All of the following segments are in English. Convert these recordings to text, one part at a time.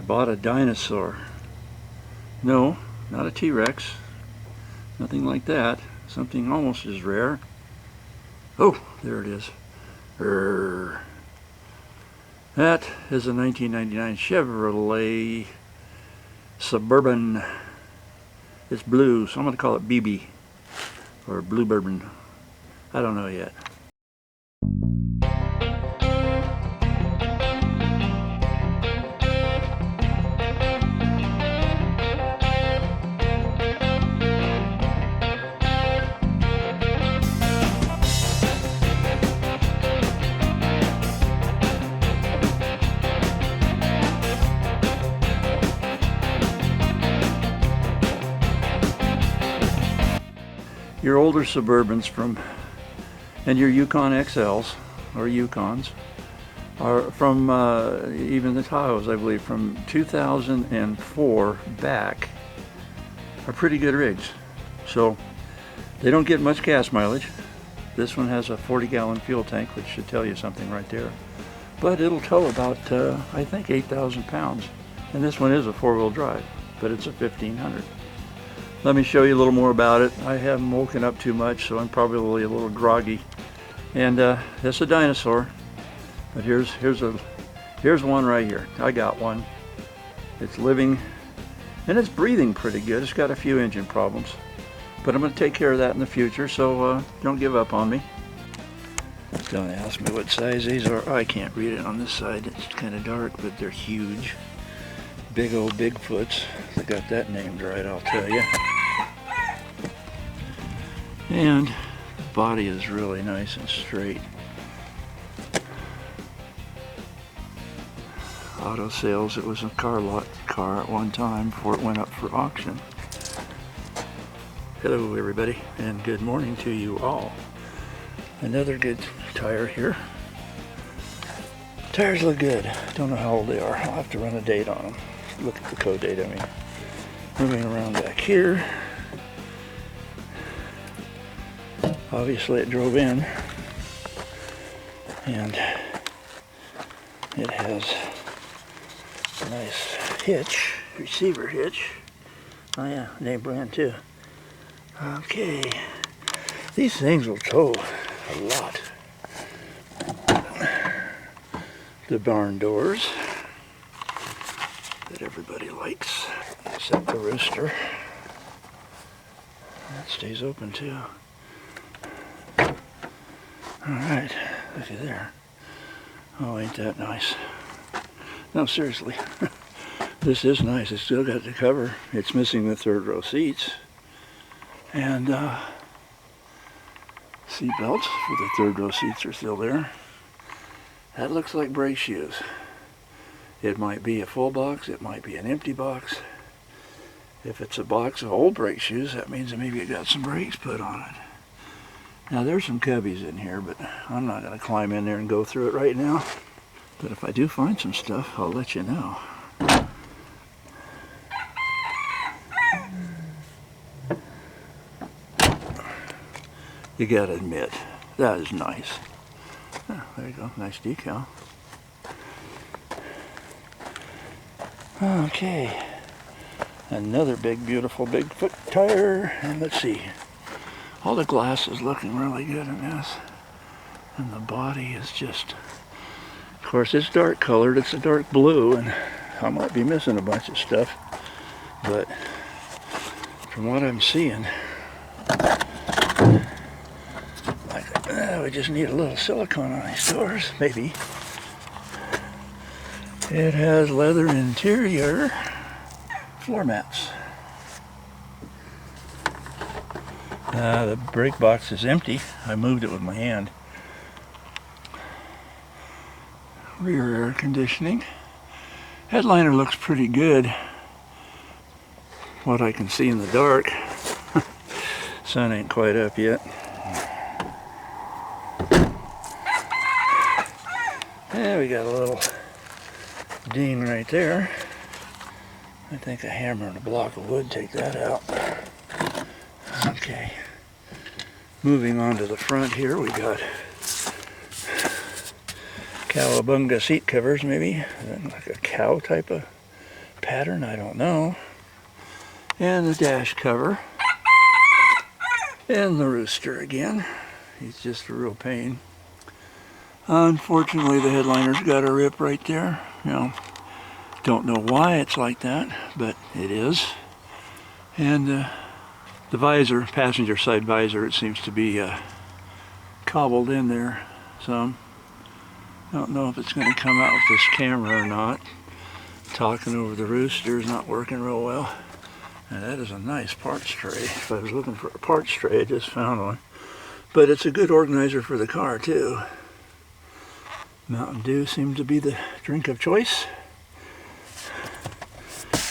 bought a dinosaur. No, not a T-Rex. Nothing like that. Something almost as rare. Oh, there it is. That is a 1999 Chevrolet Suburban. It's blue, so I'm going to call it BB or Blue Bourbon. I don't know yet. Your older Suburbans and your Yukon XLs or Yukons are from even the Tahoes, I believe, from 2004 back are pretty good rigs. So they don't get much gas mileage. This one has a 40-gallon fuel tank, which should tell you something right there. But it'll tow about, I think, 8,000 pounds. And this one is a four-wheel drive, but it's a 1500. Let me show you a little more about it. I haven't woken up too much, so I'm probably a little groggy. And it's a dinosaur, but here's one right here. I got one. It's living, and it's breathing pretty good. It's got a few engine problems, but I'm going to take care of that in the future, so don't give up on me. Don't ask me what size these are. I can't read it on this side. It's kind of dark, but they're huge. Big old Bigfoots. I got that named right, I'll tell you. And the body is really nice and straight. Auto sales, it was a car at one time before it went up for auction. Hello everybody, and good morning to you all. Another good tire here. Tires look good. Don't know how old they are. I'll have to run a date on them. Look at the code date, I mean. Moving around back here. Obviously it drove in. And it has a nice hitch, receiver hitch. Oh yeah, name brand too. Okay. These things will tow a lot. The barn doors that everybody likes, except the rooster. That stays open too. Alright, look at there. Oh, ain't that nice. No, seriously. This is nice. It's still got the cover. It's missing the third row seats. And seat belts for the third row seats are still there. That looks like brake shoes. It might be a full box, it might be an empty box. If it's a box of old brake shoes, that means that maybe it got some brakes put on it. Now there's some cubbies in here, but I'm not going to climb in there and go through it right now. But if I do find some stuff, I'll let you know. You gotta admit, that is nice. Oh, there you go, nice decal. Okay, another big, beautiful Bigfoot tire, and let's see. All the glass is looking really good in this, and the body is just, of course, it's dark colored. It's a dark blue, and I might be missing a bunch of stuff, but from what I'm seeing, we just need a little silicone on these doors, maybe. It has leather interior floor mats. The brake box is empty. I moved it with my hand. Rear air conditioning. Headliner looks pretty good. What I can see in the dark. Sun ain't quite up yet. Yeah, we got a little ding right there. I think a hammer and a block of wood take that out. Okay. Moving on to the front here, we got cowabunga seat covers, maybe like a cow type of pattern, I don't know. And the dash cover. And the rooster again. He's just a real pain. Unfortunately, the headliner's got a rip right there. You know, don't know why it's like that, but it is. And the visor, passenger side visor, it seems to be cobbled in there some. Don't know if it's going to come out with this camera or not. Talking over the rooster is not working real well. And that is a nice parts tray. If I was looking for a parts tray, I just found one. But it's a good organizer for the car too. Mountain Dew seems to be the drink of choice.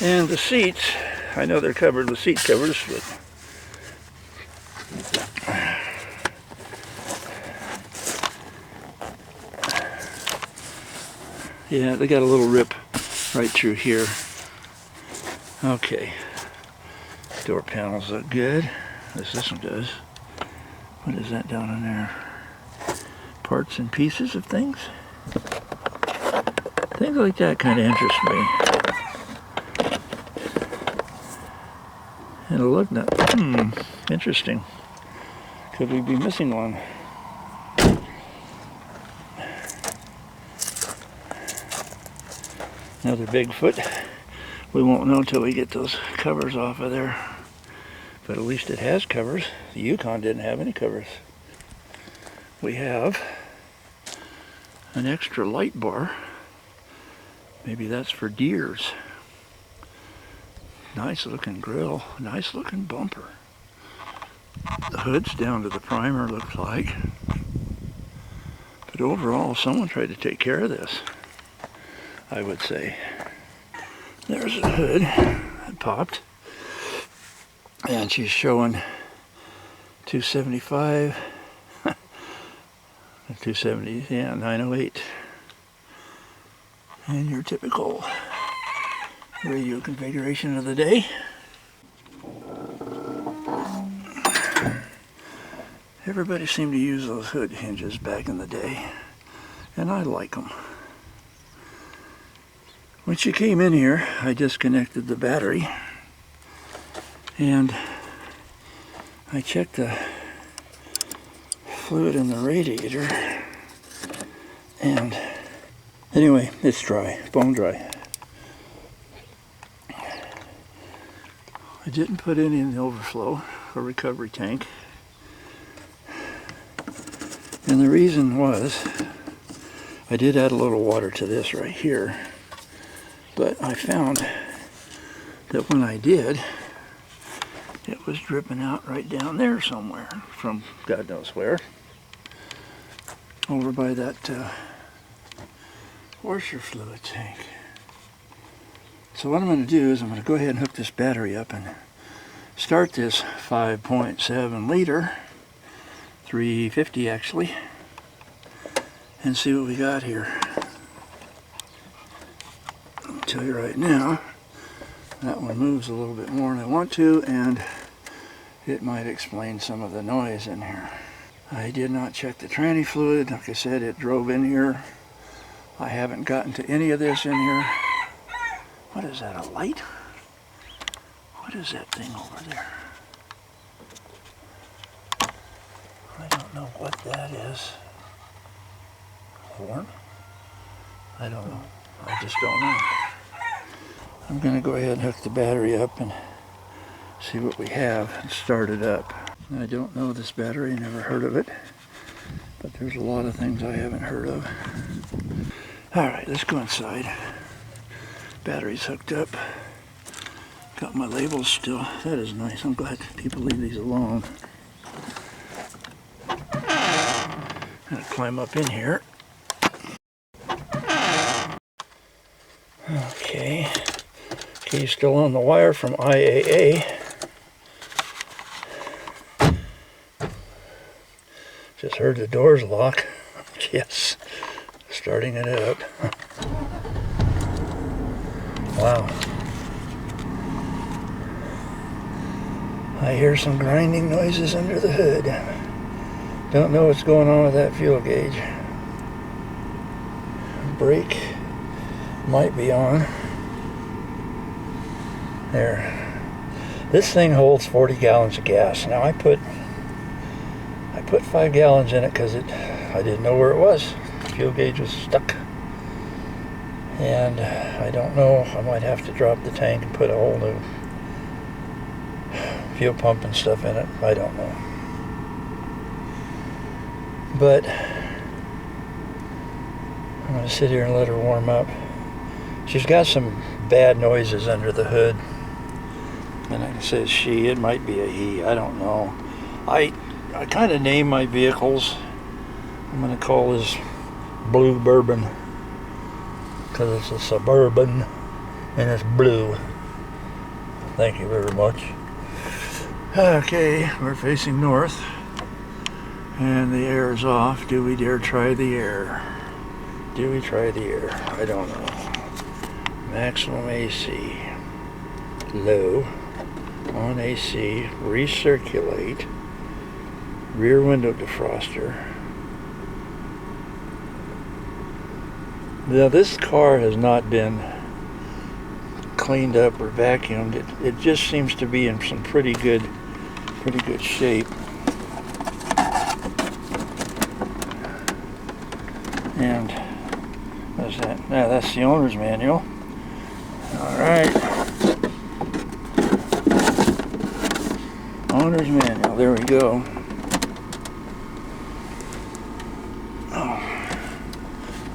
And the seats, I know they're covered with seat covers, but yeah, they got a little rip right through here. Okay. Door panels look good. This one does. What is that down in there? Parts and pieces of things? Things like that kind of interest me. And a lug nut. Interesting. Could we be missing one? Another Bigfoot. We won't know until we get those covers off of there. But at least it has covers. The Yukon didn't have any covers. We have an extra light bar. Maybe that's for deers. Nice looking grill. Nice looking bumper. The hood's down to the primer, looks like. But overall, someone tried to take care of this, I would say. There's the hood that popped. And she's showing 275, 270, yeah, 908. And your typical radio configuration of the day. Everybody seemed to use those hood hinges back in the day, and I like them. When she came in here, I disconnected the battery. And I checked the fluid in the radiator, and anyway, it's dry, bone dry. I didn't put any in the overflow or recovery tank, and the reason was I did add a little water to this right here, but I found that when I did, it was dripping out right down there somewhere from God knows where. Over by that washer fluid tank. So what I'm going to do is I'm going to go ahead and hook this battery up and start this 5.7 liter, 350 actually, and see what we got here. I'll tell you right now, that one moves a little bit more than I want to, and it might explain some of the noise in here. I did not check the tranny fluid. Like I said, it drove in here. I haven't gotten to any of this in here. What is that, a light? What is that thing over there? I don't know what that is. Horn? I don't know. I just don't know. I'm going to go ahead and hook the battery up and see what we have and start it up. I don't know this battery, never heard of it, but there's a lot of things I haven't heard of. Alright, let's go inside. Battery's hooked up. Got my labels still. That is nice. I'm glad people leave these alone. Gonna climb up in here. Okay. Key's still on the wire from IAA. Just heard the doors lock. Yes. Starting it up. Wow. I hear some grinding noises under the hood. Don't know what's going on with that fuel gauge. Brake might be on. There. This thing holds 40 gallons of gas. Now I put 5 gallons in it because I didn't know where it was. The fuel gauge was stuck. And I don't know, I might have to drop the tank and put a whole new fuel pump and stuff in it. I don't know. But I'm going to sit here and let her warm up. She's got some bad noises under the hood. And I say it's she, it might be a he, I don't know. I kind of name my vehicles. I'm going to call this Blue Bourbon because it's a Suburban and it's blue. Thank you very much. Okay, we're facing north and the air is off. Do we dare try the air? Do we try the air? I don't know. Maximum AC. Low. On AC. Recirculate. Rear window defroster. Now this car has not been cleaned up or vacuumed. It just seems to be in some pretty good shape. And what's that? Now that's the owner's manual. All right. Owner's manual. There we go. Oh,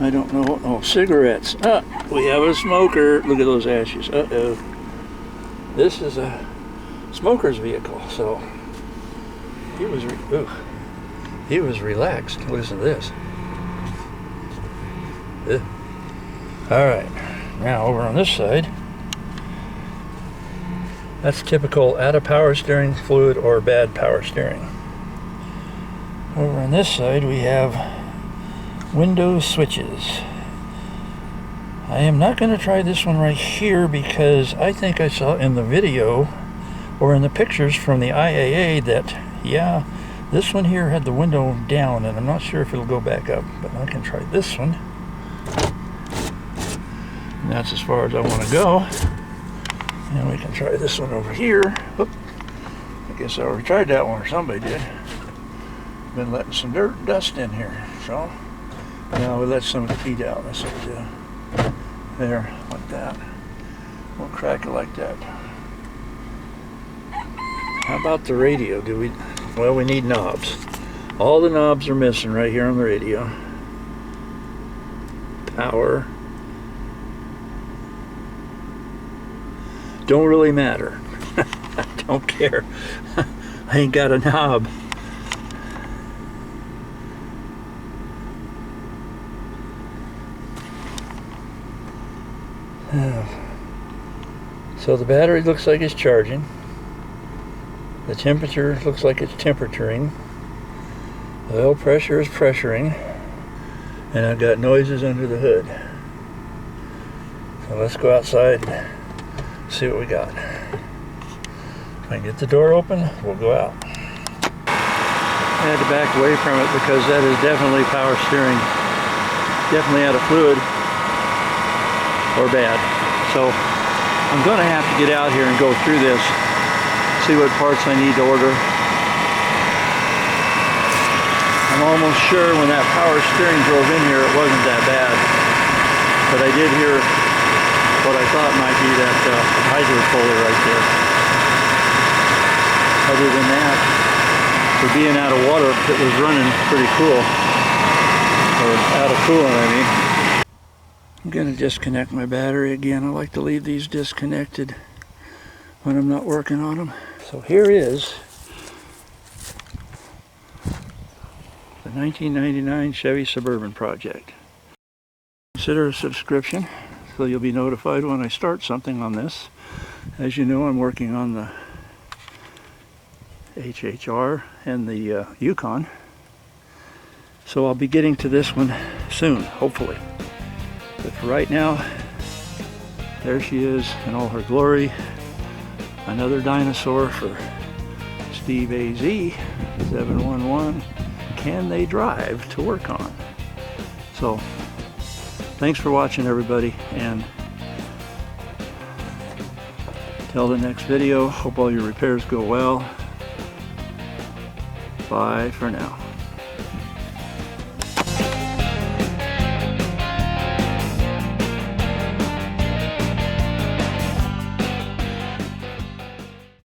I don't know. Oh, cigarettes. Ah, we have a smoker. Look at those ashes. Uh-oh. This is a smoker's vehicle. So he was relaxed. Listen to this. All right. Now over on this side. That's typical out of power steering fluid or bad power steering. Over on this side we have window switches. I am not going to try this one right here because I think I saw in the video or in the pictures from the IAA that, yeah, this one here had the window down and I'm not sure if it'll go back up, but I can try this one. And that's as far as I want to go. And we can try this one over here. Oop. I guess I already tried that one, or somebody did. Been letting some dirt and dust in here. So now we let some of the heat out. That's what we do. There, like that. We'll crack it like that. How about the radio? Well, we need knobs. All the knobs are missing right here on the radio. Power. Don't really matter. I don't care. I ain't got a knob. So the battery looks like it's charging. The temperature looks like it's temperaturing. The oil pressure is pressuring. And I've got noises under the hood. So let's go outside and see what we got. If I can get the door open, we'll go out. I had to back away from it because that is definitely power steering. Definitely out of fluid or bad. So I'm going to have to get out here and go through this, see what parts I need to order. I'm almost sure when that power steering drove in here it wasn't that bad. But I did hear what I thought might be that hydro puller right there. Other than that, for being out of water, it was running pretty cool. Or out of coolant, I mean. I'm going to disconnect my battery again. I like to leave these disconnected when I'm not working on them. So here is the 1999 Chevy Suburban project. Consider a subscription so you'll be notified when I start something on this. As you know, I'm working on the HHR and the Yukon. So I'll be getting to this one soon, hopefully. But for right now, there she is in all her glory. Another dinosaur for Steve AZ 711. Can they drive to work on? So thanks for watching, everybody, and Till the next video, hope all your repairs go well. Bye for now.